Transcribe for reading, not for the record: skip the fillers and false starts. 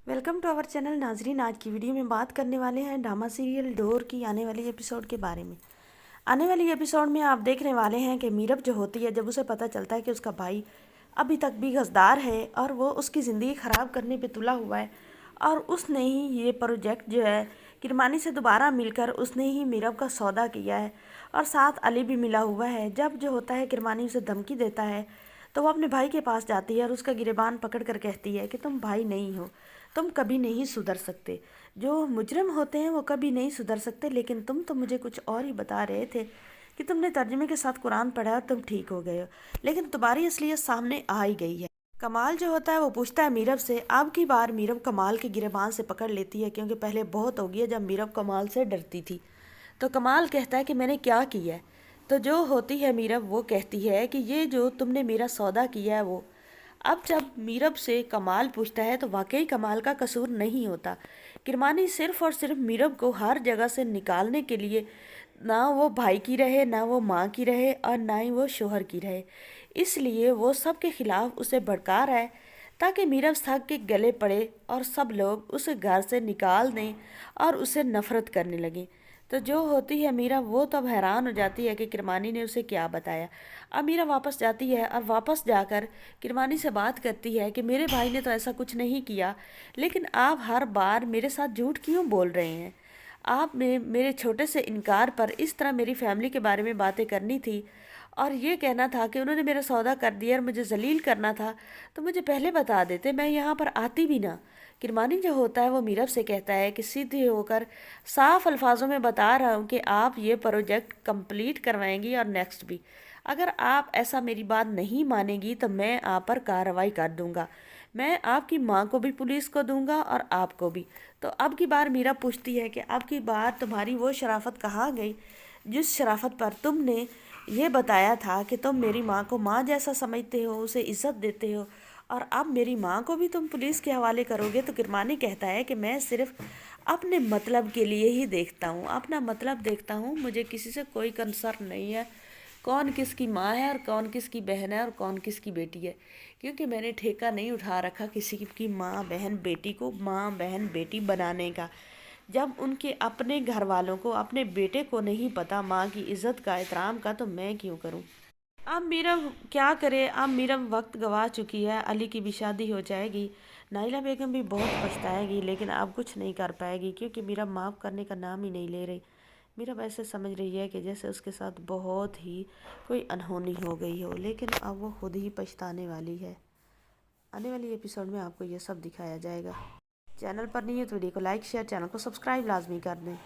Welcome to our channel नाजरीन। आज की वीडियो में बात करने वाले हैं ड्रामा सीरियल डोर की आने वाली एपिसोड के बारे में। आने वाली एपिसोड में आप देखने वाले हैं कि मीरब जो होती है, जब उसे पता चलता है कि उसका भाई अभी तक भी गद्दार है और वो उसकी ज़िंदगी ख़राब करने पे तुला हुआ है और उसने ही ये प्रोजेक्ट जो है किरमानी से दोबारा मिलकर उसने ही मीरब का सौदा किया है और साथ अली भी मिला हुआ है। जब जो होता है किरमानी उसे धमकी देता है तो वो अपने भाई के पास जाती है और उसका गिरेबान पकड़ कर कहती है कि तुम भाई नहीं हो, तुम कभी नहीं सुधर सकते। जो मुजरिम होते हैं वो कभी नहीं सुधर सकते, लेकिन तुम तो मुझे कुछ और ही बता रहे थे कि तुमने तर्जुमे के साथ कुरान पढ़ा और तुम ठीक हो गए हो, लेकिन तुम्हारी असलियत सामने आ ही गई है। कमाल जो होता है वो पूछता है मीरब से। अब की बार मीरब कमाल के गिरेबान से पकड़ लेती है, क्योंकि पहले बहुत हो गया जब मीरब कमाल से डरती थी। तो कमाल कहता है कि मैंने क्या किया है। तो जो होती है मीरब वो कहती है कि ये जो तुमने मेरा सौदा किया है वो। अब जब मीरब से कमाल पूछता है तो वाकई कमाल का कसूर नहीं होता। किरमानी सिर्फ और सिर्फ मीरब को हर जगह से निकालने के लिए, ना वो भाई की रहे, ना वो माँ की रहे और ना ही वो शोहर की रहे, इसलिए वो सब के खिलाफ उसे भड़का रहा है ताकि मीरब थक के गले पड़े और सब लोग उसे घर से निकाल दें और उसे नफरत करने लगें। तो जो होती है मीरा वो तब हैरान हो जाती है कि किरमानी ने उसे क्या बताया। अब मीरा वापस जाती है और वापस जाकर किरमानी से बात करती है कि मेरे भाई ने तो ऐसा कुछ नहीं किया, लेकिन आप हर बार मेरे साथ झूठ क्यों बोल रहे हैं। आप मेरे छोटे से इनकार पर इस तरह मेरी फैमिली के बारे में बातें करनी थी और ये कहना था कि उन्होंने मेरा सौदा कर दिया और मुझे जलील करना था, तो मुझे पहले बता देते, मैं यहाँ पर आती भी ना। किरमानी जो होता है वो मीरब से कहता है कि सीधे होकर साफ अल्फाजों में बता रहा हूँ कि आप ये प्रोजेक्ट कंप्लीट करवाएंगी और नेक्स्ट भी। अगर आप ऐसा मेरी बात नहीं मानेगी तो मैं आप पर कार्रवाई कर दूंगा। मैं आपकी माँ को भी पुलिस को दूंगा और आपको भी। तो अब की बार मीरा पूछती है कि अब की बार तुम्हारी वो शराफत कहाँ गई जिस शराफत पर तुमने ये बताया था कि तुम मेरी माँ को माँ जैसा समझते हो, उसे इज्जत देते हो, और अब मेरी माँ को भी तुम पुलिस के हवाले करोगे। तो किरमानी कहता है कि मैं सिर्फ अपने मतलब के लिए ही देखता हूँ, अपना मतलब देखता हूँ, मुझे किसी से कोई कंसर्न नहीं है कौन किसकी माँ है और कौन किसकी बहन है और कौन किसकी बेटी है, क्योंकि मैंने ठेका नहीं उठा रखा किसी की माँ बहन बेटी को माँ बहन बेटी बनाने का। जब उनके अपने घर वालों को, अपने बेटे को नहीं पता माँ की इज़्ज़त का, एहतराम का, तो मैं क्यों करूँ। अब मीरब क्या करे। अब मीरब वक्त गवा चुकी है, अली की भी शादी हो जाएगी, नाइला बेगम भी बहुत पछताएगी, लेकिन अब कुछ नहीं कर पाएगी क्योंकि मीरब माफ़ करने का नाम ही नहीं ले रही। मीरब ऐसे समझ रही है कि जैसे उसके साथ बहुत ही कोई अनहोनी हो गई हो, लेकिन अब वो खुद ही पछताने वाली है। आने वाली एपिसोड में आपको ये सब दिखाया जाएगा। चैनल पर नहीं है तो वीडियो को लाइक शेयर, चैनल को सब्सक्राइब लाजमी कर दें।